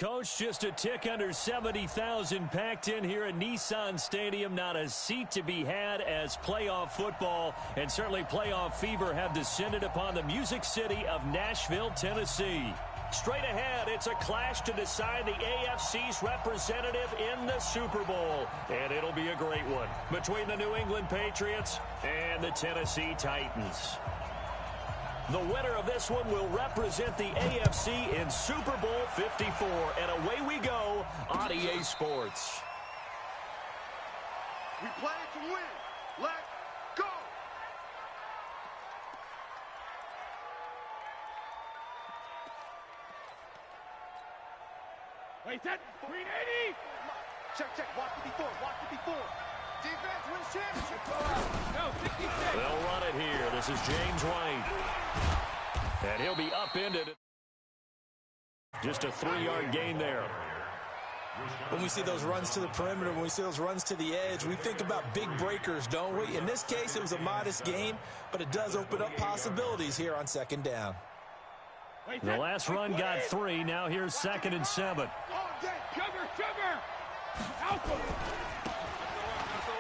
Coach, just a tick under 70,000 packed in here at Nissan Stadium. Not a seat to be had as playoff football and certainly playoff fever have descended upon the Music City of Nashville, Tennessee. Straight ahead, it's a clash to decide the AFC's representative in the Super Bowl. And it'll be a great one between the New England Patriots and the Tennessee Titans. The winner of this one will represent the AFC in Super Bowl 54. And away we go on EA Sports. We play to win. Let's go! Wait, that 380! Check, watch it before. Defense wins championship. No, 66. They'll run it here. This is James White. And he'll be upended. Just a 3-yard gain there. When we see those runs to the perimeter, when we see those runs to the edge, we think about big breakers, don't we? In this case, it was a modest gain, but it does open up possibilities here on second down. The last run got 3. Now here's 2nd and 7. Sugar! Alpha!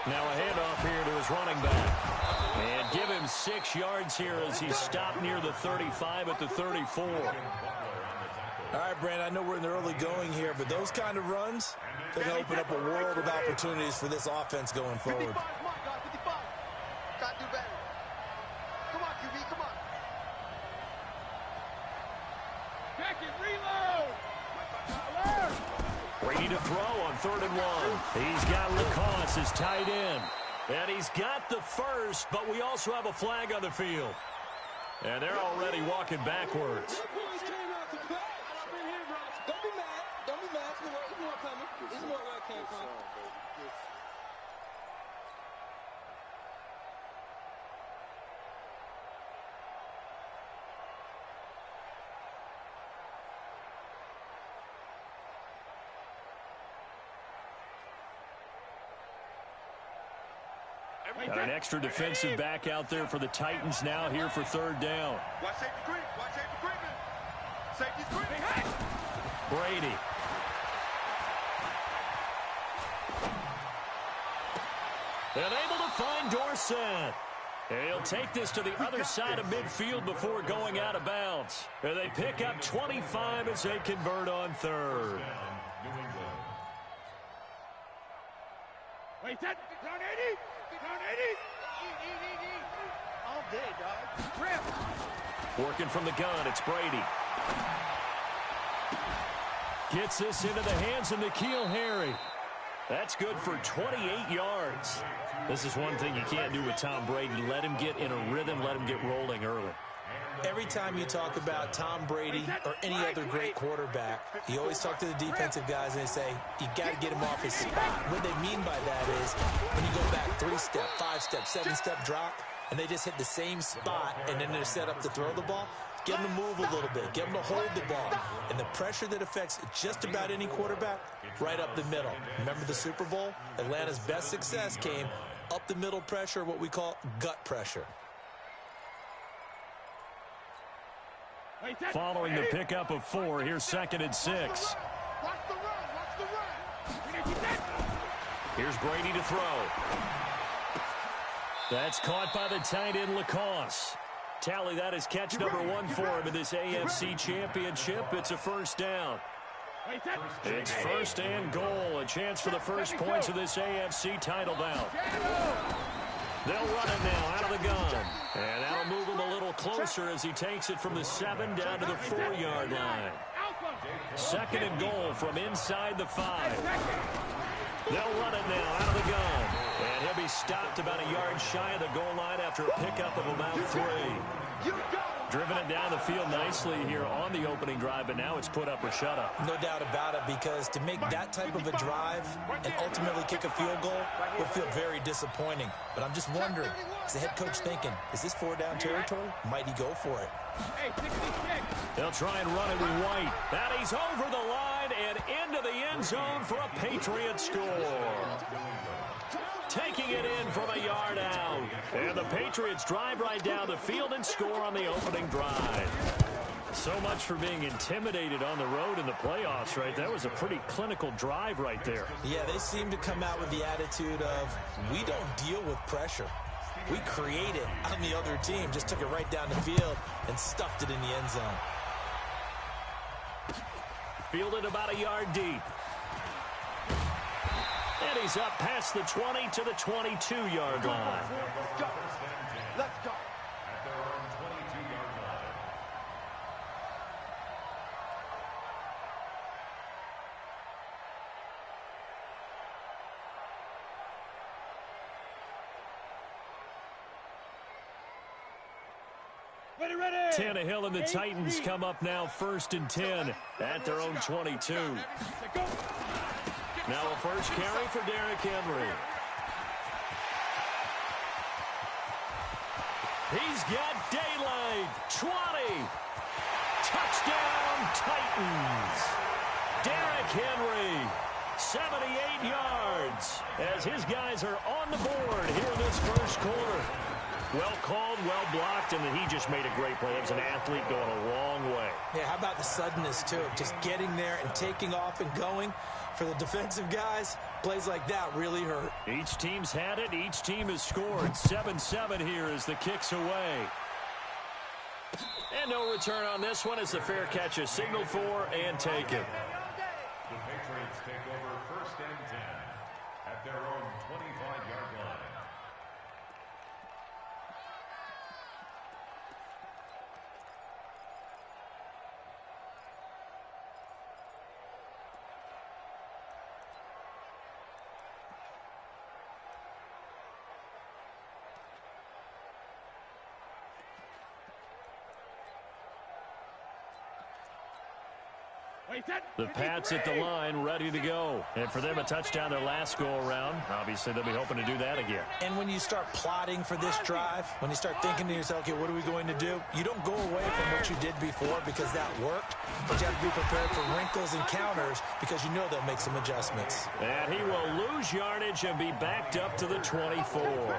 Now a handoff here to his running back. And give him 6 yards here as he stopped near the 35 at the 34. All right, Brandon, I know we're in the early going here, but those kind of runs, they're going to open up a world of opportunities for this offense going forward. 55, come on, God, 55. Gotta do better. Come on, QB, come on. Back and reload! Ready to throw on 3rd and 1. He's got Lacoste as tight end. And he's got the first, but we also have a flag on the field. And they're already walking backwards. Don't be mad. There's more coming. There's more where it came from. Got an extra defensive back out there for the Titans now here for 3rd down. Watch safety creep. Safety's creeping. Brady. And able to find Dorsett. And he'll take this to the other side of midfield before going out of bounds. And they pick up 25 as they convert on 3rd. Wait, that 80? All day, dog. Working from the gun, it's Brady. Gets this into the hands of N'Keal Harry. That's good for 28 yards. This is one thing you can't do with Tom Brady. Let him get in a rhythm, let him get rolling early. Every time you talk about Tom Brady or any other great quarterback, you always talk to the defensive guys and they say, you got to get him off his spot. What they mean by that is when you go back 3-step, 5-step, 7-step drop, and they just hit the same spot, and then they're set up to throw the ball, get them to move a little bit, get them to hold the ball. And the pressure that affects just about any quarterback, right up the middle. Remember the Super Bowl? Atlanta's best success came up the middle pressure, what we call gut pressure. Following the pickup of 4, here's 2nd and 6. Watch the run. Here's Brady to throw. That's caught by the tight end Lacoste. Tally that is catch number 1 for him in this AFC Championship. It's a 1st down. It's 1st and goal. A chance for the first points of this AFC title bout. They'll run it now out of the gun. And that'll move him a little closer as he takes it from the 7 down to the 4-yard line. 2nd and goal from inside the 5. They'll run it now out of the gun. And he'll be stopped about a yard shy of the goal line after a pickup of about 3. Driven it down the field nicely here on the opening drive, but now it's put up or shut up. No doubt about it, because to make that type of a drive and ultimately kick a field goal would feel very disappointing. But I'm just wondering, is the head coach thinking, is this 4-down territory? Might he go for it? They'll try and run it with White. And he's over the line and into the end zone for a Patriot score. Taking it in from a yard out. And the Patriots drive right down the field and score on the opening drive. So much for being intimidated on the road in the playoffs, right? That was a pretty clinical drive right there. Yeah, they seem to come out with the attitude of, we don't deal with pressure. We create it on the other team. Just took it right down the field and stuffed it in the end zone. Fielded about a yard deep. And he's up past the 20 to the 22-yard line. Let's go. Let's go. Tannehill and the Titans come up now 1st and 10 at their own 22. Now a first carry for Derrick Henry. He's got daylight. 20. Touchdown, Titans. Derrick Henry, 78 yards, as his guys are on the board here in this first quarter. Well called, well blocked, and he just made a great play. It was an athlete going a long way. Yeah, how about the suddenness, too? Just getting there and taking off and going. For the defensive guys, plays like that really hurt. Each team's had it. Each team has scored. 7-7 here as the kick's away. And no return on this one as the fair catch is signaled for and taken. The Patriots take over 1st and 10 at their own 25-yard line. The Pats at the line, ready to go. And for them, a touchdown their last go-around. Obviously, they'll be hoping to do that again. And when you start plotting for this drive, when you start thinking to yourself, okay, what are we going to do? You don't go away from what you did before because that worked, but you have to be prepared for wrinkles and counters because you know they'll make some adjustments. And he will lose yardage and be backed up to the 24.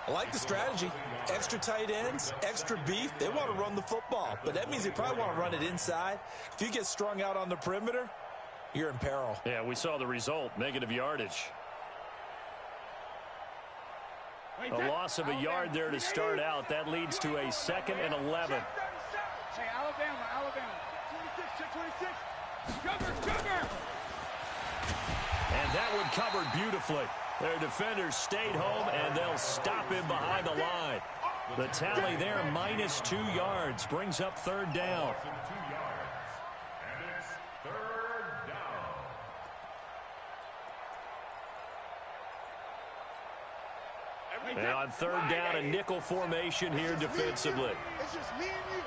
I like the strategy. Extra tight ends, extra beef. They want to run the football, but that means they probably want to run it inside. If you get strung out on the perimeter, you're in peril. Yeah, we saw the result, negative yardage. A loss of a yard there to start out. That leads to a 2nd and 11. Hey, Alabama. 26. Cover. And that one covered beautifully. Their defenders stayed home, and they'll stop him behind the line. The tally there, -2 yards, brings up 3rd down. 2 yards, and it's 3rd down. And on 3rd down, a nickel formation here defensively. It's just me and you.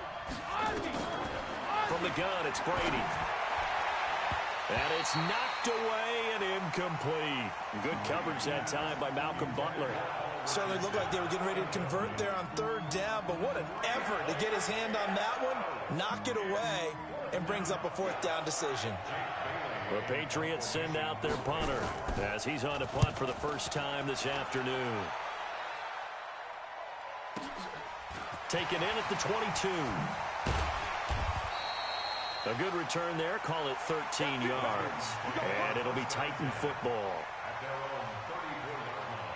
From the gun, it's Brady. And it's knocked away and incomplete. Good coverage that time by Malcolm Butler. Certainly looked like they were getting ready to convert there on 3rd down, but what an effort to get his hand on that one, knock it away, and brings up a 4th down decision. The Patriots send out their punter as he's on to punt for the first time this afternoon. Taken in at the 22. A good return there, call it 13 yards. And it'll be Titan football. At their own 34-yard line.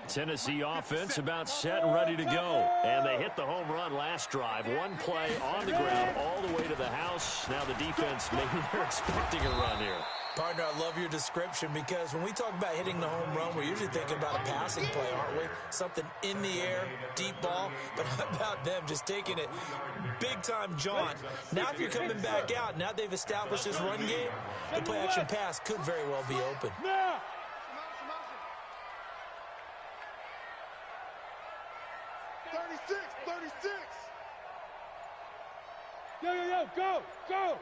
Tennessee offense about set and ready to go. And they hit the home run last drive. One play on the ground all the way to the house. Now the defense, maybe they're expecting a run here. Partner, I love your description because when we talk about hitting the home run, we're usually thinking about a passing play, aren't we? Something in the air, deep ball. But how about them just taking it big-time jaunt? Now if you're coming back out, now they've established this run game, the play-action pass could very well be open. 36. Go.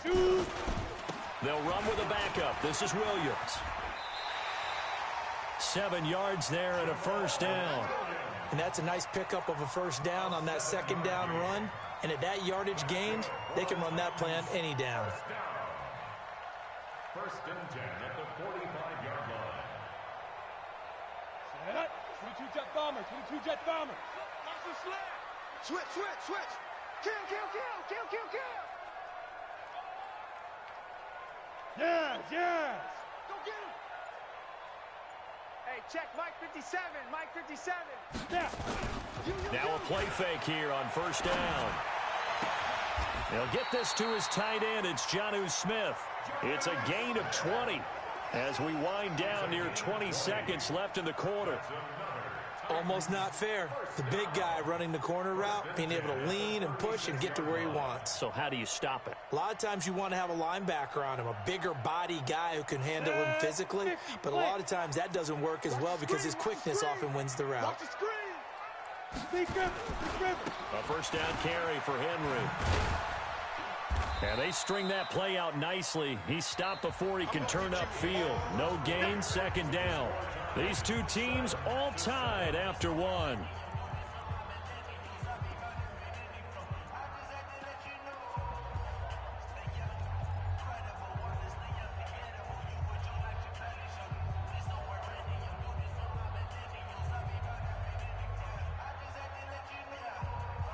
Shoot. They'll run with a backup. This is Williams. 7 yards there and a 1st down. And that's a nice pickup of a 1st down on that 2nd down run. And at that yardage gained, they can run that play on any down. First and 10 at the 45-yard line. Set up. 22 jet bomber. 22 jet bomber. Switch, switch, switch. Kill, kill, kill, kill, kill, kill. Yes, yes. Go get him. Hey, check Mike 57. Mike 57. Snap. Now a play fake here on first down. They'll get this to his tight end. It's Jonnu Smith. It's a gain of 20 as we wind down near 20 seconds left in the quarter. Almost not fair. The big guy running the corner route, being able to lean and push and get to where he wants. So how do you stop it? A lot of times you want to have a linebacker on him, a bigger body guy who can handle him physically, but a lot of times that doesn't work as well because his quickness often wins the route. A first down carry for Henry. And they string that play out nicely. He stopped before he can turn upfield. No gain, second down. These two teams all tied after one.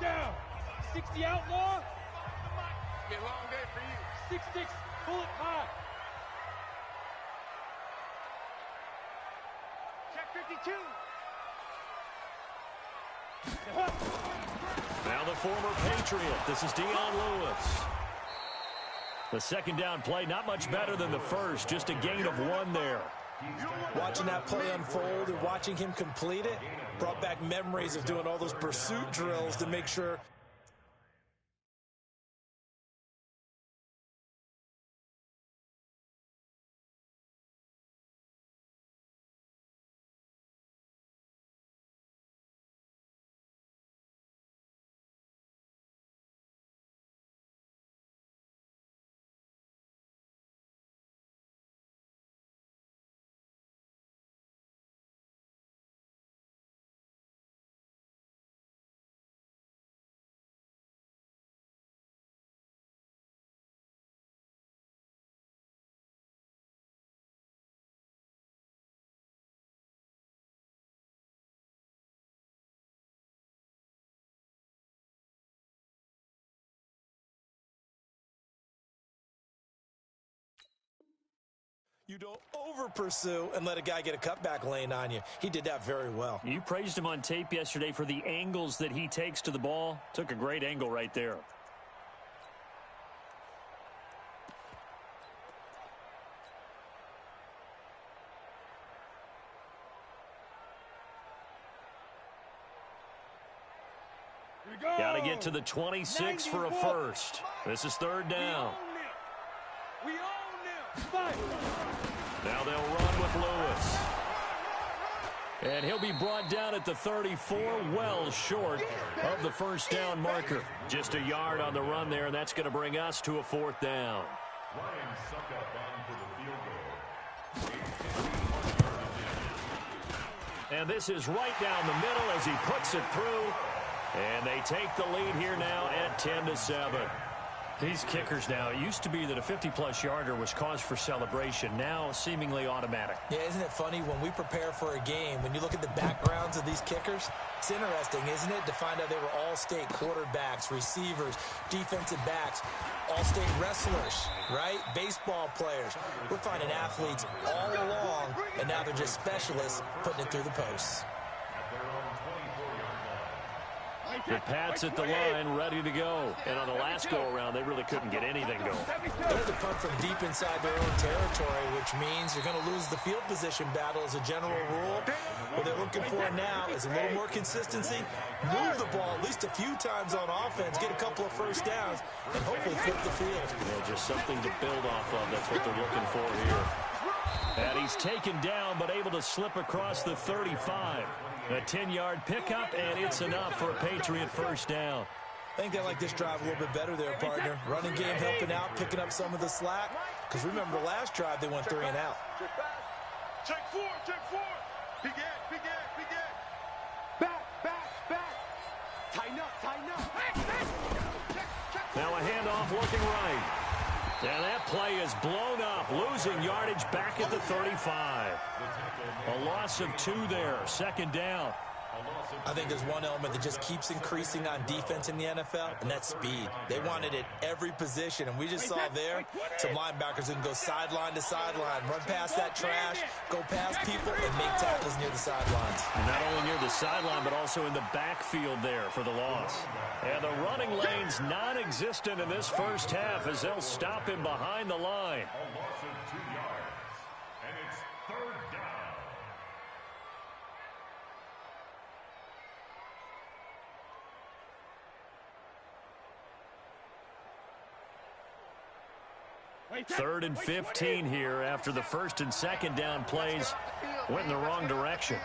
Down. 60 outlaw. Be a long day for you. 6'6", bullet high. Check 52. Now the former Patriot. This is Dion Lewis. The second down play, not much better than the first. Just a gain of 1 there. Watching that play unfold and watching him complete it brought back memories of doing all those pursuit drills to make sure. You don't over-pursue and let a guy get a cutback lane on you. He did that very well. You praised him on tape yesterday for the angles that he takes to the ball. Took a great angle right there. Got to get to the 26 for a first. This is third down. We own them. Fight. Now they'll run with Lewis. And he'll be brought down at the 34, well short of the first down marker. Just a yard on the run there, and that's going to bring us to a fourth down. Ryan Suckup on for the field goal. And this is right down the middle as he puts it through. And they take the lead here now at 10-7. These kickers now, it used to be that a 50-plus yarder was cause for celebration. Now seemingly automatic. Yeah, isn't it funny when we prepare for a game, when you look at the backgrounds of these kickers, it's interesting, isn't it, to find out they were all-state quarterbacks, receivers, defensive backs, all-state wrestlers, right? Baseball players. We're finding athletes all along, and now they're just specialists putting it through the posts. The Pats at the line, ready to go. And on the last go-around, they really couldn't get anything going. They're to punt from deep inside their own territory, which means you're going to lose the field position battle as a general rule. What they're looking for now is a little more consistency, move the ball at least a few times on offense, get a couple of first downs, and hopefully flip the field. Yeah, just something to build off of. That's what they're looking for here. And he's taken down, but able to slip across the 35. A 10-yard pickup, and it's enough for a Patriot first down. I think they like this drive a little bit better there, partner. Running game helping out, picking up some of the slack. Because remember, the last drive, they went 3 and out. Check four, check four. Big Ed, big Ed, big Ed. Back, back, back. Tighten up, tighten up. Now a handoff looking right. And that play is blown up, losing yardage back at the 35. A loss of 2 there, second down. I think there's one element that just keeps increasing on defense in the NFL, and that's speed. They want it at every position, and we just saw there some linebackers who can go sideline to sideline, run past that trash, go past people, and make tackles near the sidelines. And not only near the sideline, but also in the backfield there for the loss. And the running lane's non-existent in this first half as they'll stop him behind the line. A loss of 2 yards. And it's third down. Third and 15 here after the first and second down plays went in the wrong direction.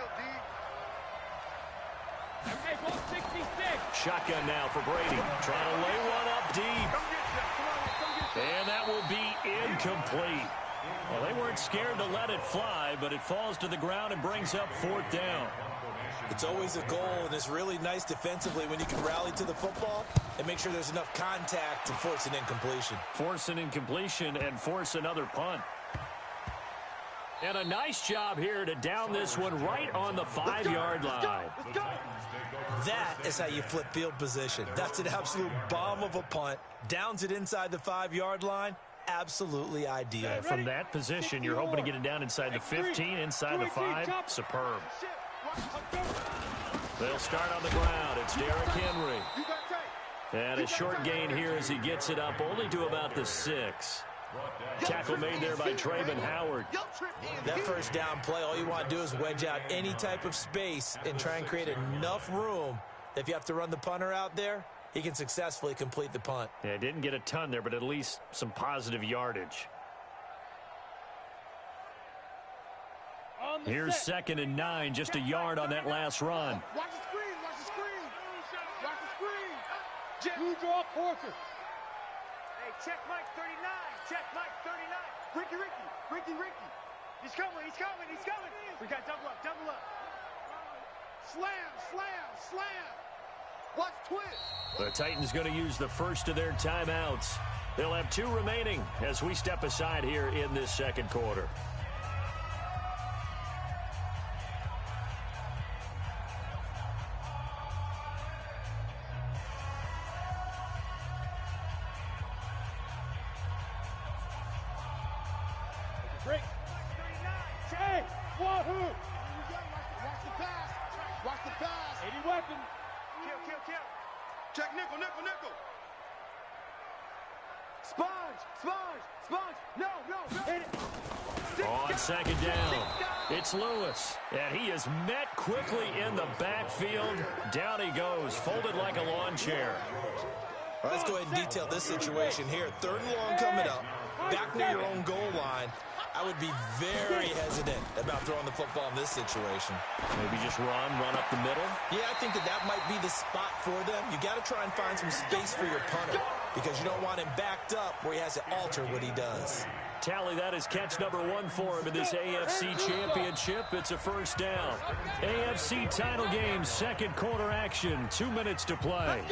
Shotgun now for Brady. Trying to lay one up deep. And that will be incomplete. Well, they weren't scared to let it fly, but it falls to the ground and brings up fourth down. It's always a goal, and it's really nice defensively when you can rally to the football and make sure there's enough contact to force an incompletion. Force an incompletion and force another punt. And a nice job here to down this one right on the 5-yard line. That is how you flip field position. That's an absolute bomb of a punt. Downs it inside the 5-yard line. Absolutely ideal. From that position, you're hoping to get it down inside the 15, inside the 5. Superb. They'll start on the ground. It's Derrick Henry. And a short gain here as he gets it up only to about the 6. Tackle made there by Trayvon Howard. That first down play, all you want to do is wedge out any type of space and try and create enough room. If you have to run the punter out there, he can successfully complete the punt. Yeah, didn't get a ton there, but at least some positive yardage. Here's 2nd and 9, just a yard on that last run. Watch the screen, watch the screen. Watch the screen. You draw Porter. Hey, check Mike 39. Check Mike 39. Ricky. He's coming. We got double up. Slam. Watch twist. The Titans going to use the first of their timeouts. They'll have 2 remaining as we step aside here in this second quarter. Break. Hey, Wahoo! Watch the pass. 80 weapon. Kill. Check nickel. Sponge. No. Hit it. On second down, it's Lewis. And he is met quickly in the backfield. Down he goes, folded like a lawn chair. All right, let's go ahead and detail this situation here. 3rd and long coming up. Back near your own goal line. I would be very hesitant about throwing the football in this situation. Maybe just run up the middle. Yeah, I think that might be the spot for them. You got to try and find some space for your punter because you don't want him backed up where he has to alter what he does. Tally, that is catch number 1 for him in this AFC Championship. It's a first down. AFC title game, second quarter action. 2 minutes to play.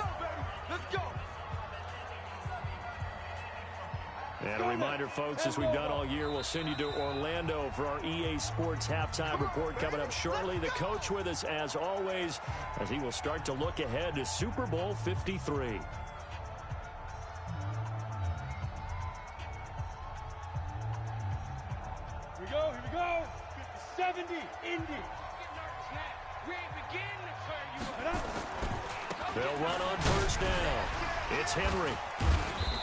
Let's go. And a reminder, folks, as we've done all year, we'll send you to Orlando for our EA Sports halftime report coming up shortly. The coach with us, as always, as he will start to look ahead to Super Bowl 53. Here we go. 70, Indy. We ain't beginning to turn you up. They'll run on first down. It's Henry.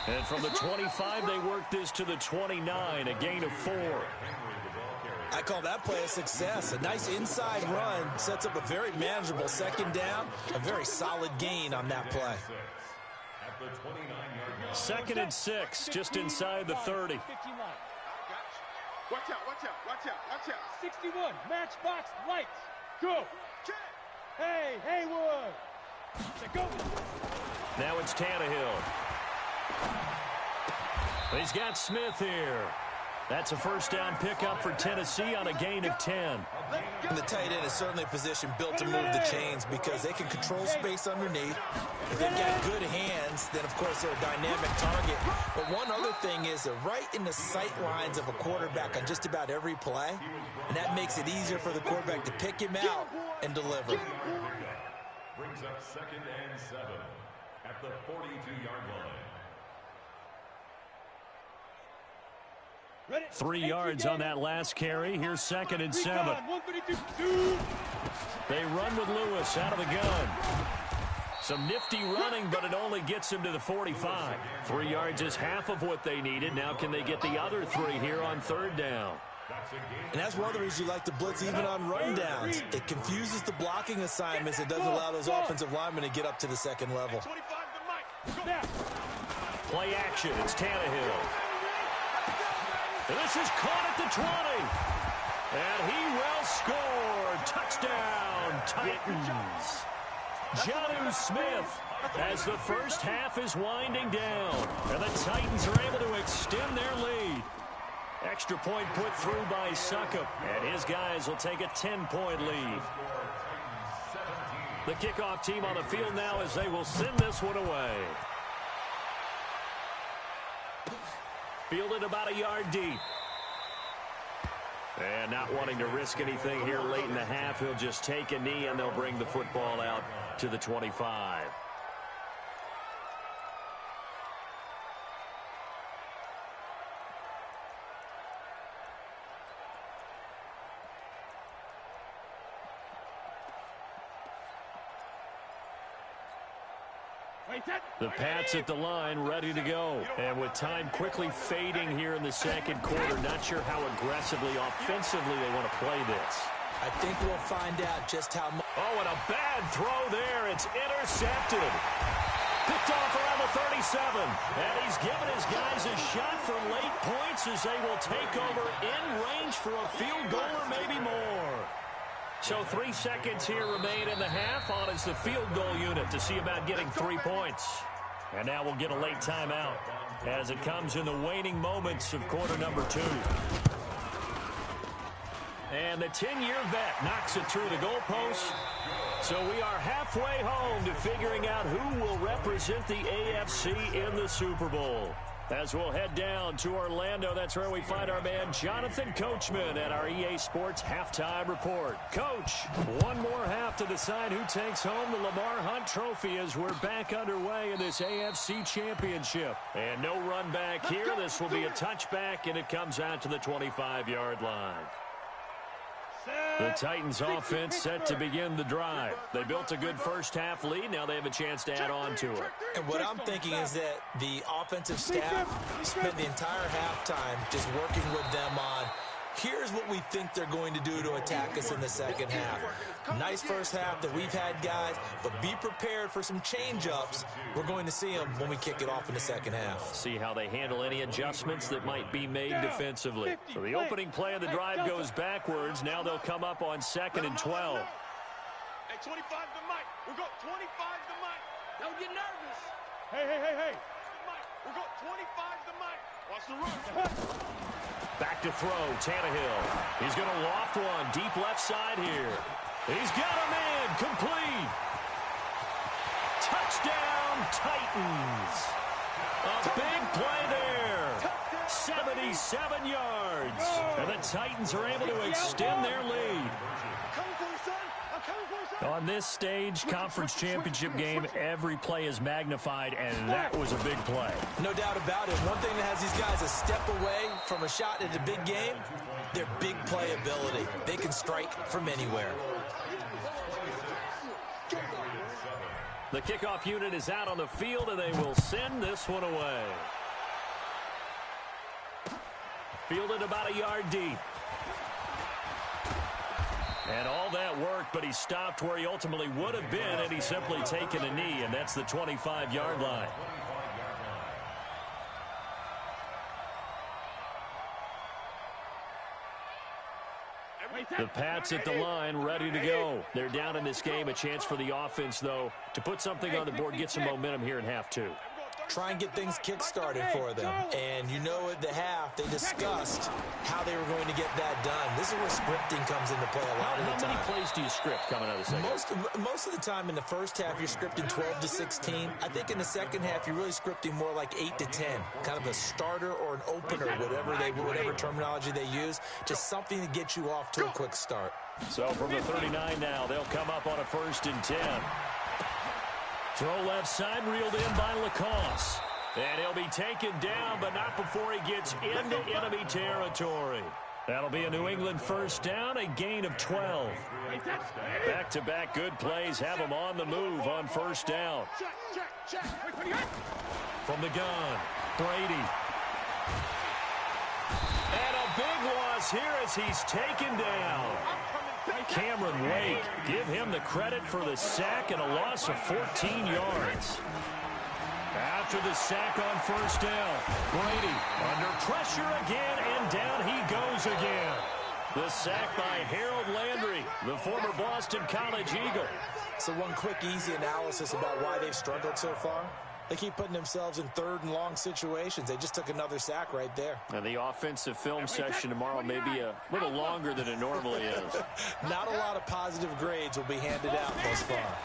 And from the 25, they work this to the 29, a gain of 4. I call that play a success. A nice inside run sets up a very manageable second down, a very solid gain on that play. 2nd and 6, just inside the 30. Watch out. 61, matchbox lights. Go. Hey, Haywood. Go. Now it's Tannehill. He's got Smith here. That's a first down pickup for Tennessee on a gain of 10. And the tight end is certainly a position built to move the chains because they can control space underneath. If they've got good hands, then, of course, they're a dynamic target. But one other thing is they're right in the sight lines of a quarterback on just about every play, and that makes it easier for the quarterback to pick him out and deliver. Brings up 2nd and 7 at the 42-yard line. 3 yards on that last carry. Here's 2nd and 7. They run with Lewis out of the gun. Some nifty running, but it only gets him to the 45. 3 yards is half of what they needed. Now can they get the other 3 here on 3rd down? And that's one of the reasons you like to blitz even on run downs. It confuses the blocking assignments. It doesn't allow those offensive linemen to get up to the 2nd level. Play action. It's Tannehill. And this is caught at the 20. And he will score. Touchdown, Titans. Jonnu Smith as the first half is winding down. And the Titans are able to extend their lead. Extra point put through by Succop. And his guys will take a 10-point lead. The kickoff team on the field now as they will send this one away. Fielded about a yard deep. And not wanting to risk anything here late in the half, he'll just take a knee and they'll bring the football out to the 25. The Pats at the line, ready to go. And with time quickly fading here in the 2nd quarter, not sure how aggressively, offensively they want to play this. I think we'll find out just how much. Oh, and a bad throw there. It's intercepted. Picked off around the 37. And he's given his guys a shot for late points as they will take over in range for a field goal or maybe more. So 3 seconds here remain in the half. On is the field goal unit to see about getting 3 points. And now we'll get a late timeout as it comes in the waning moments of quarter number 2. And the 10-year vet knocks it through the goalpost. So we are halfway home to figuring out who will represent the AFC in the Super Bowl. As we'll head down to Orlando, that's where we find our man Jonathan Coachman at our EA Sports Halftime Report. Coach, one more half to decide who takes home the Lamar Hunt Trophy as we're back underway in this AFC Championship. And no run back here. This will be a touchback, and it comes out to the 25-yard line. The Titans offense set to begin the drive. They built a good first half lead. Now they have a chance to add on to it. And what I'm thinking is that the offensive staff spent the entire halftime just working with them on, here's what we think they're going to do to attack us in the 2nd half. Nice first half that we've had, guys, but be prepared for some change-ups. We're going to see them when we kick it off in the 2nd half. See how they handle any adjustments that might be made defensively. So the opening play of the drive goes backwards. Now they'll come up on 2nd and 12. Hey, 25 to Mike. We'll go 25 to Mike. Don't get nervous. Hey. We'll go 25 to Mike. Watch the run. Back to throw, Tannehill. He's going to loft one, deep left side here. He's got him in, complete. Touchdown, Titans. A big play there. 77 yards. And the Titans are able to extend their lead. On this stage, conference championship game, every play is magnified, and that was a big play. No doubt about it. One thing that has these guys a step away from a shot at a big game, their big play ability. They can strike from anywhere. The kickoff unit is out on the field, and they will send this one away. Fielded about a yard deep. And all that worked, but he stopped where he ultimately would have been, and he's simply taken a knee, and that's the 25-yard line. The Pats at the line, ready to go. They're down in this game. A chance for the offense, though, to put something on the board, get some momentum here in half 2. try and get things kick-started for them. And you know at the half, they discussed how they were going to get that done. This is where scripting comes into play a lot of the time. How many plays do you script coming out of the second? Most of the time in the first half, you're scripting 12 to 16. I think in the second half, you're really scripting more like 8 to 10. Kind of a starter or an opener, whatever terminology they use. Just something to get you off to a quick start. So from the 39 now, they'll come up on a 1st and 10. Throw left side, reeled in by Lacoste. And he'll be taken down, but not before he gets into enemy territory. That'll be a New England 1st down, a gain of 12. Back-to-back good plays have him on the move on 1st down. From the gun, Brady. And a big loss here as he's taken down. Cameron Wake, give him the credit for the sack and a loss of 14 yards. After the sack on 1st down, Brady under pressure again, and down he goes again. The sack by Harold Landry, the former Boston College Eagle. So one quick, easy analysis about why they've struggled so far. They keep putting themselves in 3rd and long situations. They just took another sack right there. And the offensive film session tomorrow may be a little longer than it normally is. Not a lot of positive grades will be handed out thus far.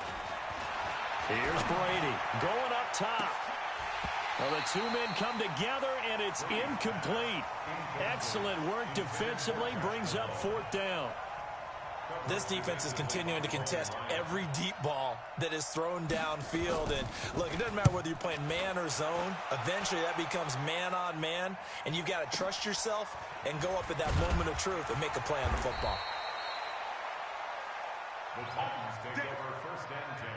Here's Brady going up top. Well, the two men come together, and it's incomplete. Excellent work defensively, brings up 4th down. This defense is continuing to contest every deep ball that is thrown downfield. And look, it doesn't matter whether you're playing man or zone. Eventually, that becomes man on man. And you've got to trust yourself and go up at that moment of truth and make a play on the football. The Titans take over 1st and 10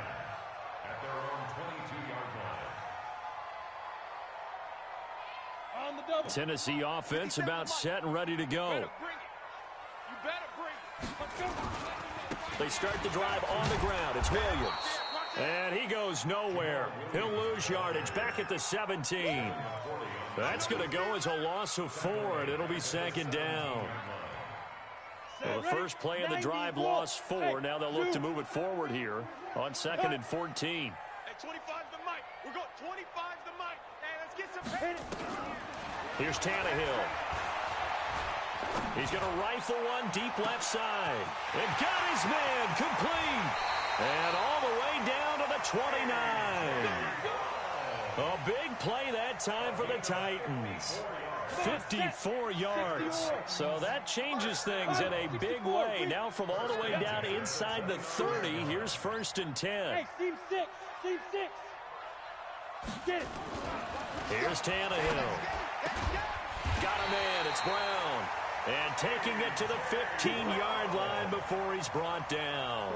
at their own 22-yard line. On the double. Tennessee offense about set and ready to go. They start the drive on the ground. It's Williams. And he goes nowhere. He'll lose yardage back at the 17. That's going to go as a loss of 4, and it'll be 2nd down. Well, the first play of the drive lost 4. Now they'll look to move it forward here on 2nd and 14. Hey, 25 the mic. We're going 25 the mic. Hey, let's get some pain. Here's Tannehill. He's going to rifle one deep left side. And got his man complete. And all the way down to the 29. A big play that time for the Titans. 54 yards. So that changes things in a big way. Now from all the way down inside the 30, here's 1st and 10. Hey, team 6. Team 6. Get it. Here's Tannehill. Got a man. It's Brown. And taking it to the 15-yard line before he's brought down.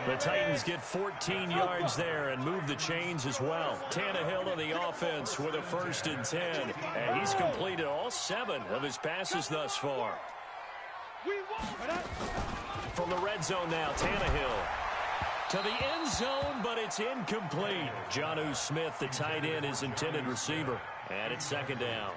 The Titans get 14 yards there and move the chains as well. Tannehill on the offense with a 1st and 10. And he's completed all 7 of his passes thus far. From the red zone now, Tannehill. To the end zone, but it's incomplete. Jonnu Smith, the tight end, his intended receiver. And it's 2nd down.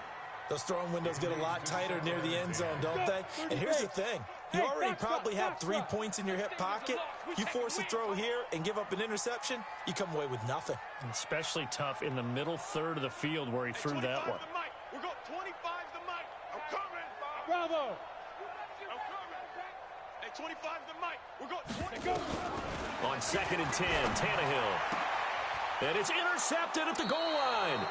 Those throwing windows get a lot tighter near the end zone, don't they? And here's the thing. You already probably have 3 points in your hip pocket. You force a throw here and give up an interception, you come away with nothing. Especially tough in the middle 3rd of the field where he threw that one. We're going 25 the mic. I'm coming. Bravo. I'm coming. Hey, 25 the mic. We're going 20. On 2nd and 10, Tannehill. And it's intercepted at the goal line.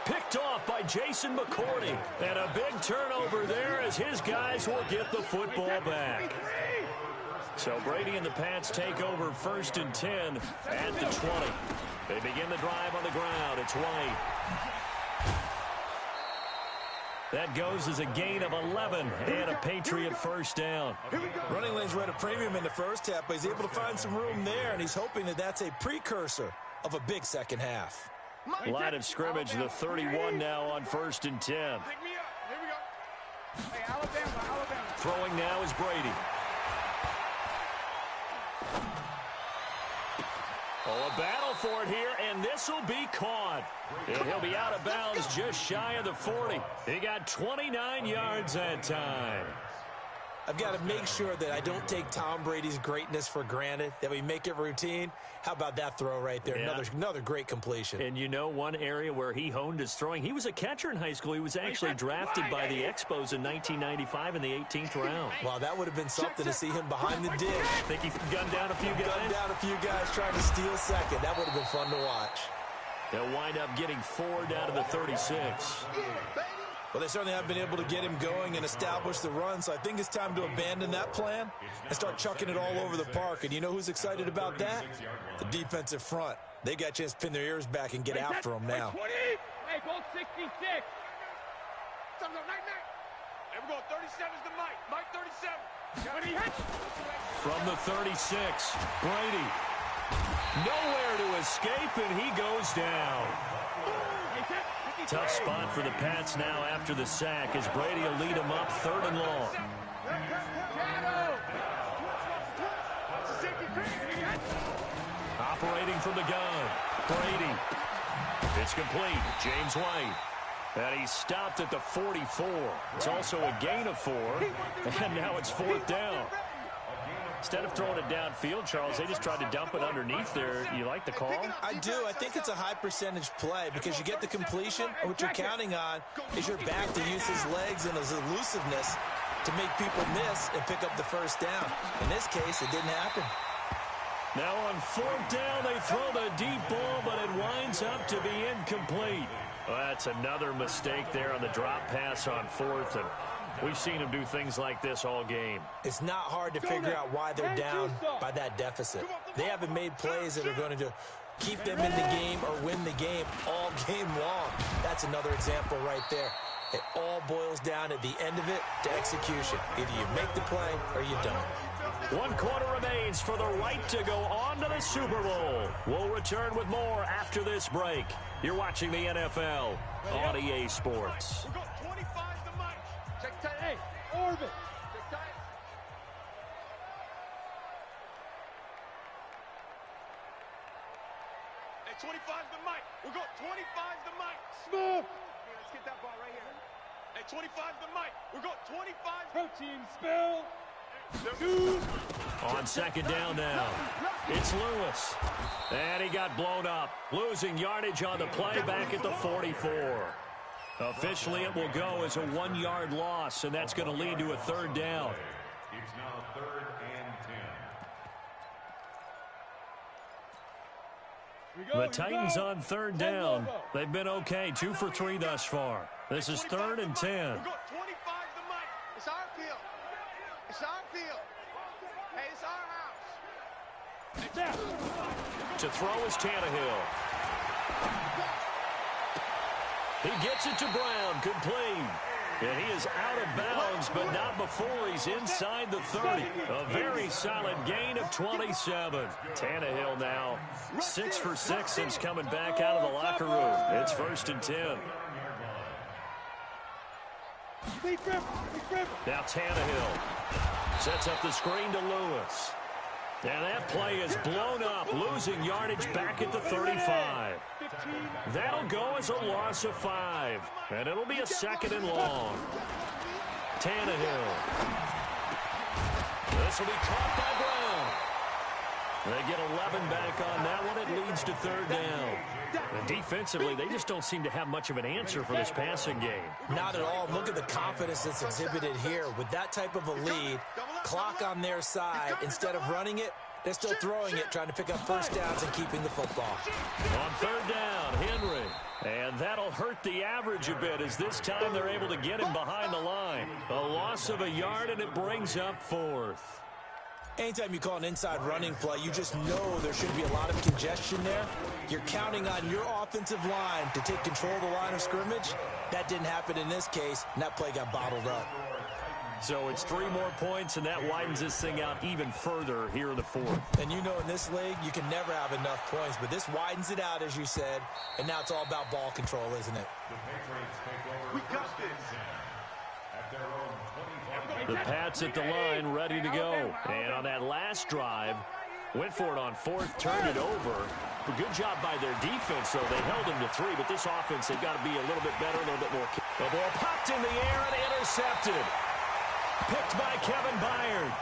Picked off by Jason McCourty. And a big turnover there as his guys will get the football back. So Brady and the Pats take over 1st and 10 at the 20. They begin the drive on the ground. It's White. That goes as a gain of 11 and a Patriot 1st down. Running lanes were at a premium in the first half, but he's able to find some room there, and he's hoping that that's a precursor of a big second half. Line of scrimmage, the 31 now on 1st and 10. Pick me up. Here we go. Hey, Alabama. Throwing now is Brady. Oh, a battle for it here, and this will be caught. And he'll be out of bounds just shy of the 40. He got 29 yards that time. I've got to make sure that I don't take Tom Brady's greatness for granted, that we make it routine. How about that throw right there? Yeah. Another great completion. And you know one area where he honed his throwing, he was a catcher in high school. He was actually drafted by the Expos in 1995 in the 18th round. Wow, that would have been something to see him behind the dish. Think he gunned down a few guys? Gunned down a few guys trying to steal second. That would have been fun to watch. They'll wind up getting 4 down to the 36. Well, they certainly haven't been able to get him going and establish the run, so I think it's time to abandon that plan and start chucking it all over the park. And you know who's excited about that? The defensive front. They got a chance to pin their ears back and get after him now. Hey, goal 66. Hey, we're going 37's the Mike. Mike 37. From the 36, Brady. Nowhere to escape, and he goes down. Tough spot for the Pats now after the sack as Brady will lead them up 3rd and long. Operating from the gun, Brady. It's complete. James White. And he's stopped at the 44. It's also a gain of 4. And now it's 4th down. Instead of throwing it downfield, Charles, they just tried to dump it underneath there. You like the call? I do. I think it's a high percentage play because you get the completion, and what you're counting on is your back to use his legs and his elusiveness to make people miss and pick up the first down. In this case, it didn't happen. Now on 4th down, they throw the deep ball, but it winds up to be incomplete. Well, that's another mistake there on the drop pass on 4th, and we've seen him do things like this all game. It's not hard to figure out why they're down by that deficit. They haven't made plays that are going to keep them in the game or win the game all game long. That's another example right there. It all boils down at the end of it to execution. Either you make the play or you don't. 1 quarter remains for the right to go on to the Super Bowl. We'll return with more after this break. You're watching the NFL on EA Sports. We got 25 to Mike. Check tight. Hey, Orbit. Check tight. Hey, 25's the Mike. We got 25's the Mike. Smooth. Here, let's get that ball right here. Hey, 25's the Mike. We got 25's. Protein spill. On 2nd down now, it's Lewis. And he got blown up, losing yardage on the play back at the 44. Officially, it will go as a 1-yard loss, and that's going to lead to a 3rd down. It's now 3rd and 10. The Titans on 3rd down. They've been okay, 2 for 3 thus far. This is 3rd and 10. We got 25's the Mike. It's our field. It's our field. Hey, it's our house. To throw is Tannehill. He gets it to Brown, complete. And he is out of bounds, but not before he's inside the 30. A very solid gain of 27. Tannehill now 6 for 6 since coming back out of the locker room. It's 1st and 10. Now Tannehill sets up the screen to Lewis. And that play is blown up, losing yardage back at the 35. That'll go as a loss of 5. And it'll be a 2nd and long. Tannehill. This will be caught by Brown. They get 11 back on that one. It leads to 3rd down. And defensively, they just don't seem to have much of an answer for this passing game. Not at all. Look at the confidence that's exhibited here. With that type of a lead, clock on their side, instead of running it, they're still throwing it, trying to pick up first downs and keeping the football. On 3rd down, Henry. And that'll hurt the average a bit as this time they're able to get him behind the line. A loss of a yard, and it brings up 4th. Anytime you call an inside running play, you just know there should be a lot of congestion there. You're counting on your offensive line to take control of the line of scrimmage. That didn't happen in this case, and that play got bottled up. So it's 3 more points, and that widens this thing out even further here in the 4th. And you know in this league, you can never have enough points, but this widens it out, as you said, and now it's all about ball control, isn't it? The Patriots take over. We got this. At their own 25. The Pats at the line, ready to go. And on that last drive, went for it on 4th, turned it over. A good job by their defense, though. They held him to 3, but this offense, they've got to be a little bit better, a little bit more. The ball popped in the air and intercepted. Picked by Kevin Byard.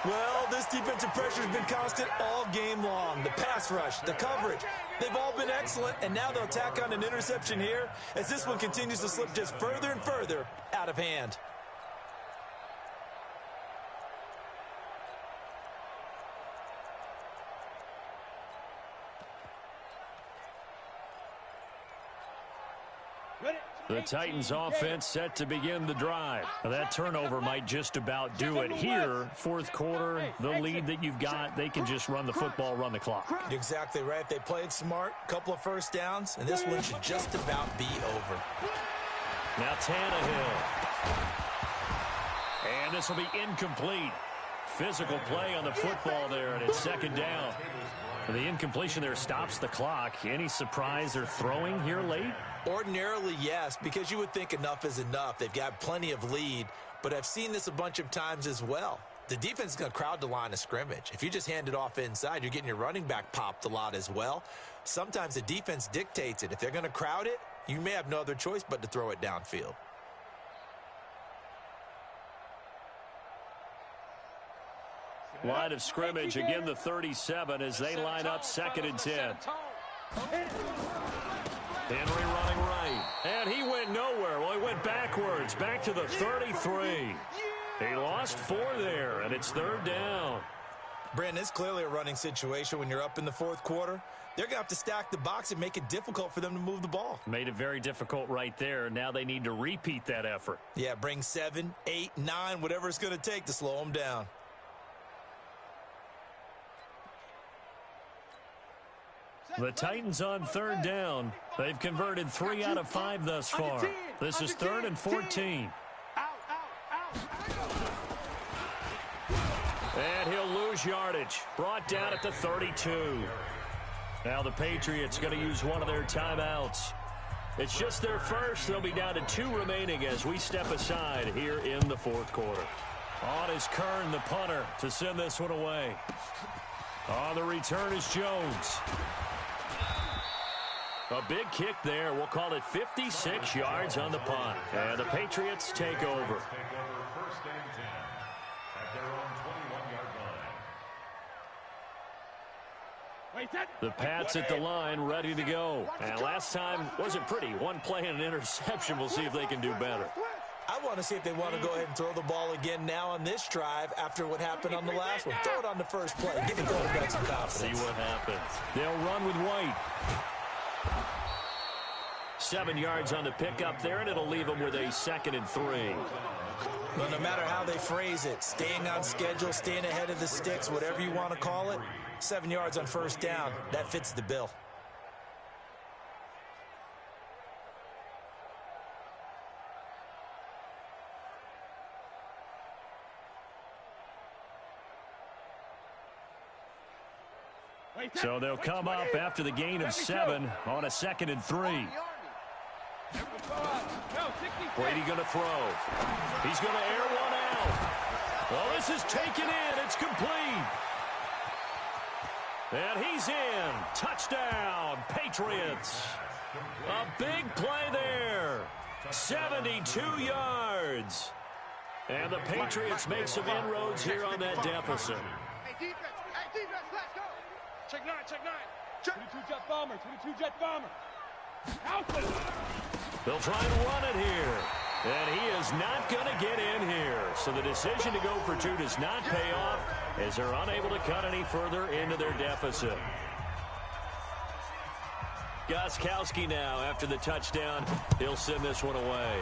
Well, this defensive pressure has been constant all game long. The pass rush, the coverage, they've all been excellent, and now they'll tack on an interception here as this one continues to slip just further and further out of hand. The Titans offense set to begin the drive. Now, that turnover might just about do it. Here, fourth quarter, the lead that you've got, they can just run the football, run the clock. Exactly right. They played smart, couple of first downs, and this one should just about be over. Now Tannehill. And this will be incomplete. Physical play on the football there, and it's second down. The incompletion there stops the clock. Any surprise they're throwing here late? Ordinarily, yes, because you would think enough is enough. They've got plenty of lead, but I've seen this a bunch of times as well. The defense is going to crowd the line of scrimmage. If you just hand it off inside, you're getting your running back popped a lot as well. Sometimes the defense dictates it. If they're going to crowd it, you may have no other choice but to throw it downfield. Line of scrimmage, again the 37 as they line up 2nd and 10. Henry running right, and he went nowhere. Well, he went backwards, back to the 33. He lost 4 there, and it's 3rd down. Brandon, it's clearly a running situation when you're up in the fourth quarter. They're going to have to stack the box and make it difficult for them to move the ball. Made it very difficult right there. Now they need to repeat that effort. Yeah, bring 7, 8, 9, whatever it's going to take to slow them down. The Titans on 3rd down. They've converted 3 out of 5 thus far. This is 3rd and 14. And he'll lose yardage. Brought down at the 32. Now the Patriots going to use one of their timeouts. It's just their first. They'll be down to 2 remaining as we step aside here in the fourth quarter. On is Kern, the punter, to send this one away. On the return is Jones. A big kick there. We'll call it 56 yards on the punt. And the Patriots take over. 1st and 10 at their own 21-yard line. The Pats at the line, ready to go. And last time wasn't pretty. One play and an interception. We'll see if they can do better. I want to see if they want to go ahead and throw the ball again now on this drive after what happened on the last one. Throw it on the first play. Give the quarterback some confidence. See what happens. They'll run with White. 7 yards on the pickup there, and it'll leave them with a 2nd and 3. Well, no matter how they phrase it, staying on schedule, staying ahead of the sticks, whatever you want to call it, 7 yards on 1st down, that fits the bill. So they'll come up after the gain of 7 on a 2nd and 3. Brady going to throw. He's going to air one out. Well, this is taken in. It's complete. And he's in. Touchdown, Patriots. A big play there. 72 yards. And the Patriots make some inroads here on that deficit. Hey, defense, let's go. Check 9, check 9. 22 jet bomber, 22 jet bomber. They'll try and run it here. And he is not going to get in here. So the decision to go for 2 does not pay off as they're unable to cut any further into their deficit. Gostkowski now after the touchdown. He'll send this one away.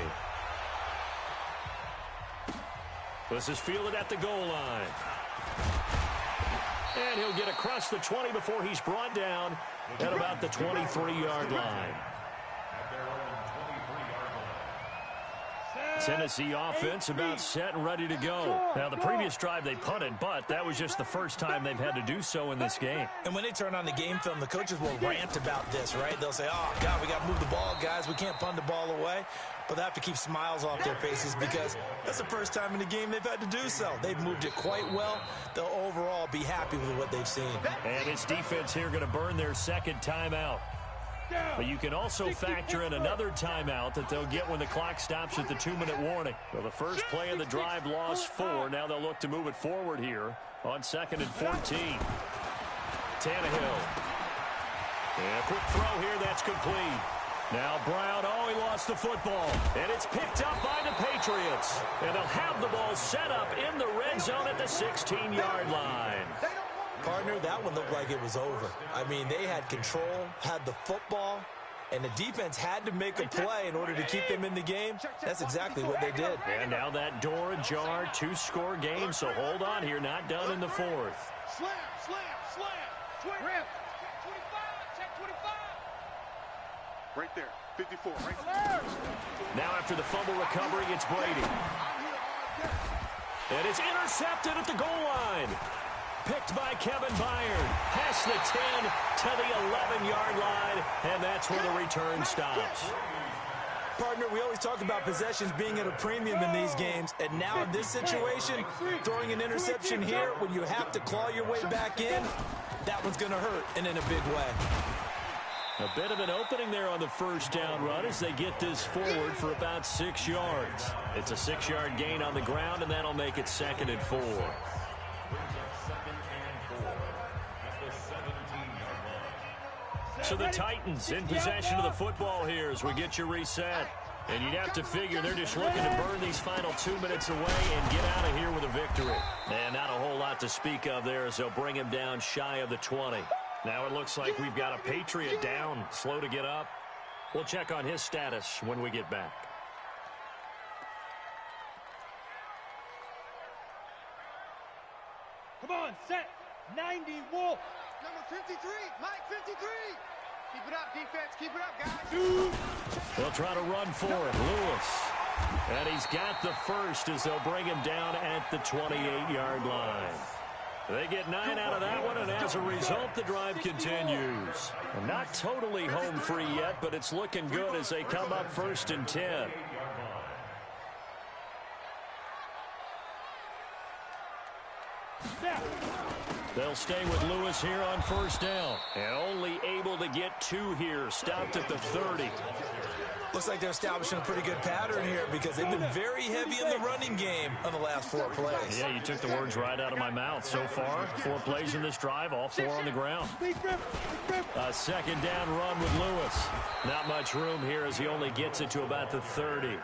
This is fielded at the goal line. And he'll get across the 20 before he's brought down at about the 23-yard line. Tennessee offense about set and ready to go. Now, the previous drive they punted, but that was just the first time they've had to do so in this game. And when they turn on the game film, the coaches will rant about this, right? They'll say, oh, God, we got to move the ball, guys. We can't punt the ball away. But they have to keep smiles off their faces because that's the first time in the game they've had to do so. They've moved it quite well. They'll overall be happy with what they've seen. And this defense here going to burn their 2nd timeout. But you can also factor in another timeout that they'll get when the clock stops at the 2-minute warning. Well, the first play of the drive lost 4. Now they'll look to move it forward here on 2nd and 14. Tannehill. And a quick throw here. That's complete. Now Brown, he lost the football. And it's picked up by the Patriots. And they'll have the ball set up in the red zone at the 16-yard line. Partner, that one looked like it was over. I mean, they had control, had the football, and the defense had to make a play in order to keep them in the game. That's exactly what they did. And now that door ajar, 2-score game, so hold on here, not done in the 4th. Slam, slam, slam. Rip. Check 25. Right there, 54, right there. Now after the fumble recovery, it's Brady. And it's intercepted at the goal line. Picked by Kevin Byard. Past the 10 to the 11-yard line, and that's where the return stops. Partner, we always talk about possessions being at a premium in these games, and now in this situation, throwing an interception here when you have to claw your way back in, that one's going to hurt, and in a big way. A bit of an opening there on the first down run as they get this forward for about 6 yards. It's a 6-yard gain on the ground, and that'll make it 2nd and 4. So the Titans in possession of the football here as we get you reset. And you'd have to figure they're just looking to burn these final 2 minutes away and get out of here with a victory. And not a whole lot to speak of there as they'll bring him down shy of the 20. Now it looks like we've got a Patriot down, slow to get up. We'll check on his status when we get back. Come on, set. 90, Wolf. Number 53, Mike 53. Keep it up, defense. Keep it up, guys. They'll try to run for it. Lewis. And he's got the first as they'll bring him down at the 28-yard line. They get 9 out of that one, and as a result, the drive continues. Not totally home free yet, but it's looking good as they come up 1st and 10. They'll stay with Lewis here on 1st down. And only able to get 2 here. Stopped at the 30. Looks like they're establishing a pretty good pattern here because they've been very heavy in the running game on the last 4 plays. Yeah, you took the words right out of my mouth. So far, 4 plays in this drive, all 4 on the ground. A 2nd down run with Lewis. Not much room here as he only gets it to about the 30.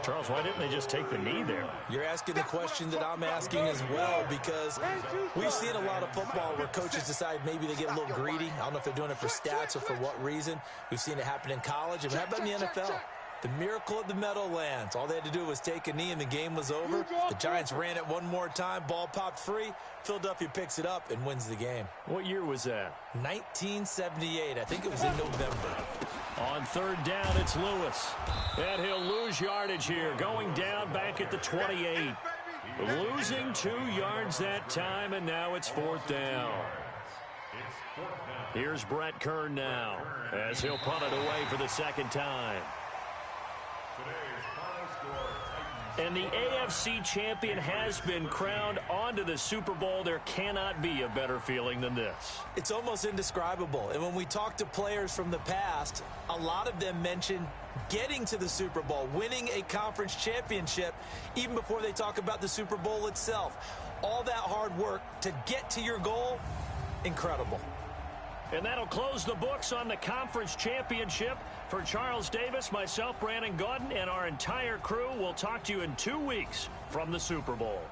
Charles, why didn't they just take the knee there? You're asking the question that I'm asking as well because we've seen a lot of football where coaches decide maybe they get a little greedy. I don't know if they're doing it for stats or for what reason. We've seen it happen in college. And how about in the NFL? The miracle of the Meadowlands. All they had to do was take a knee and the game was over. The Giants ran it one more time. Ball popped free. Philadelphia picks it up and wins the game. What year was that? 1978. I think it was in November. On 3rd down, it's Lewis. And he'll lose yardage here. Going down back at the 28. Losing 2 yards that time, and now it's 4th down. Here's Brett Kern now as he'll punt it away for the 2nd time. And the AFC champion has been crowned onto the Super Bowl. There cannot be a better feeling than this. It's almost indescribable. And when we talk to players from the past, a lot of them mention getting to the Super Bowl, winning a conference championship, even before they talk about the Super Bowl itself. All that hard work to get to your goal, incredible. And that'll close the books on the conference championship. For Charles Davis, myself, Brandon Gaudin, and our entire crew, we'll talk to you in 2 weeks from the Super Bowl.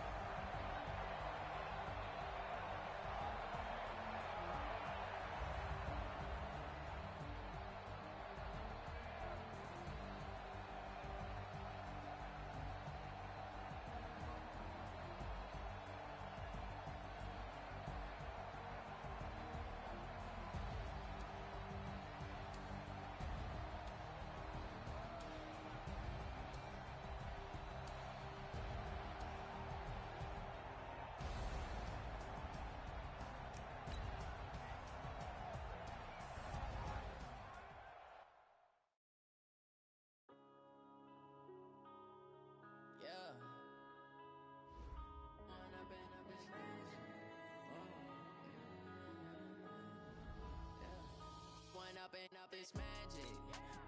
about this magic.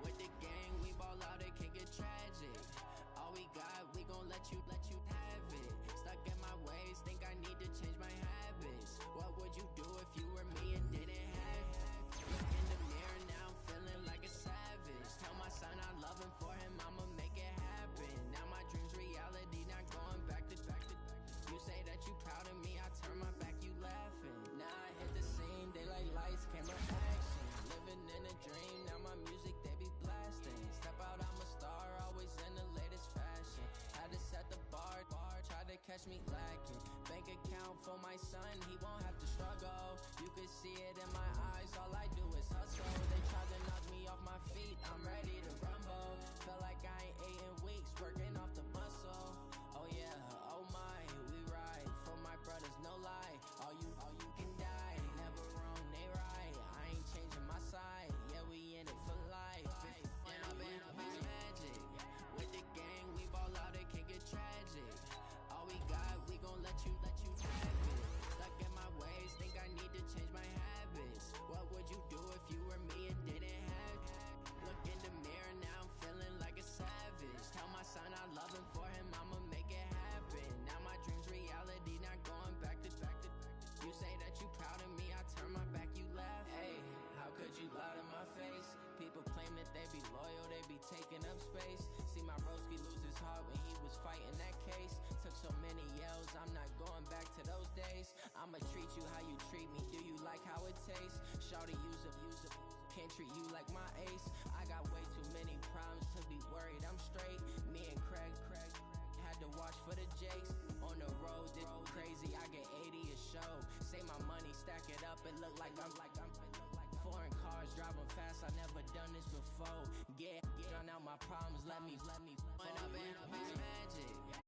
With the gang, we ball out, it can get tragic. All we got, we gon' let you have it. Stuck in my ways, think I need to change my habits. What would you do if you were me and didn't have it? Look in the mirror, now I'm feeling like a savage. Tell my son I love him, for him I'ma make it happen. Now my dream's reality, not going back to. You say that you proud of me, I turn my back, you laughing. Now I hit the scene, daylight lights, camera action. Living in a dream, now my music, they be blasting. Step out, I'm a star, always in the latest fashion. Had to set the bar, try to catch me lacking. Bank account for my son, he won't have to struggle. You could see it in my eyes, all I do is hustle. They tried to knock me off my feet, I'm ready to rumble. Felt like I ain't ate in weeks, working off the muscle. Oh yeah, oh my, we ride for my brothers, no lie. All you can die, never wrong, they right. I ain't changing my side, yeah, we in it for life. And I've been magic. With the gang, we ball out, it can get tragic. All we got, we gon' let you have it. Stuck in my ways, think I need to change my habits. What would you do if you were me and didn't have it? Look in the mirror, now I'm feeling like a savage. Tell my son I love him, for him I'ma make it happen. Now my dream's reality, not going back to. You say that you proud of me, I turn my back, you laugh. Hey, how could you lie to my face? People claim that they be loyal, they be taking up space. See my broski lose his heart when he was fighting that case. Took so many yells, I'm not going back to those days. I'ma treat you how you treat me, do you like how it tastes? Shawty, use up, can't treat you like my ace. I got way too many problems to be worried, I'm straight. Me and Craig had to watch for the Jakes. On the road, did crazy, I get 80 a show. Say my money, stack it up, it look like I'm foreign cars, driving fast, I never done this before. Get drown out my problems, let me. When I've been magic.